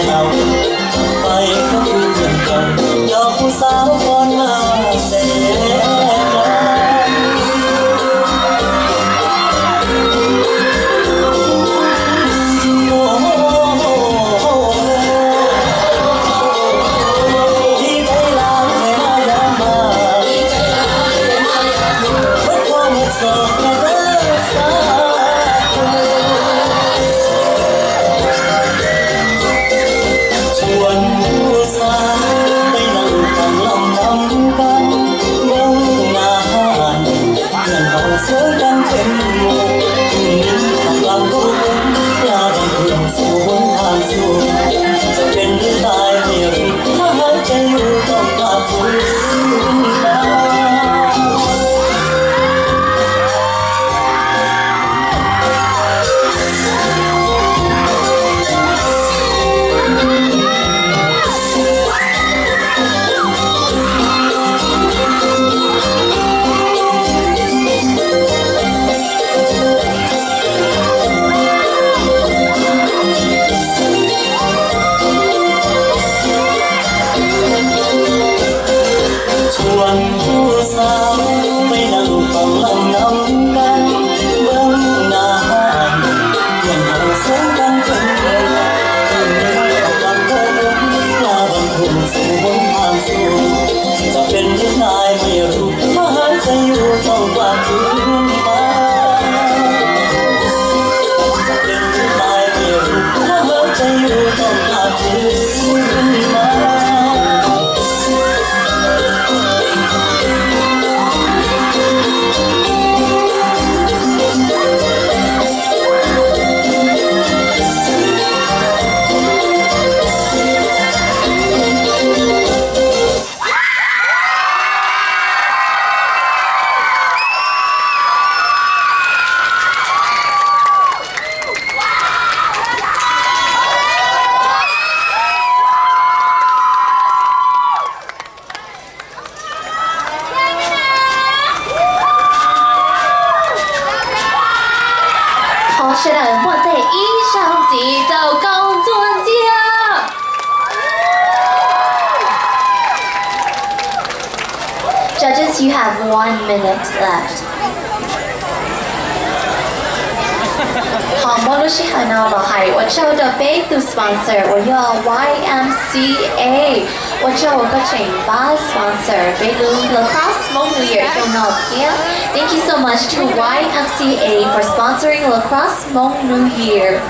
เราไปก็คือเรื่องกันยอมผู้สาวคนมาแต่ผู้สาวไปนั่งฟังลำน้ำกันเบื้องหน้าเพื่อนเราสงกันเป็นเวลาคนหนึ่งกำลังเดินหน้าบนทุ่งสู่บนทางสู่จะเป็นหรือตายไม่รู้ถ้าหากจะอยู่ต้องกว่าคืนมาจะเป็นหรือตายไม่รู้ถ้าหากจะอยู่ต้องกว่าคืนมา是的，我在衣上记到工作家。Judges, you have 1 minute left. 好，我都是很好的，还我做的非都 sponsor， 我要 YMCA， 我做个全巴 sponsor， 非都 lacrosse 梦里儿用到片。Thank you so much to YMCA for sponsoring lacrosse Hmong New Year.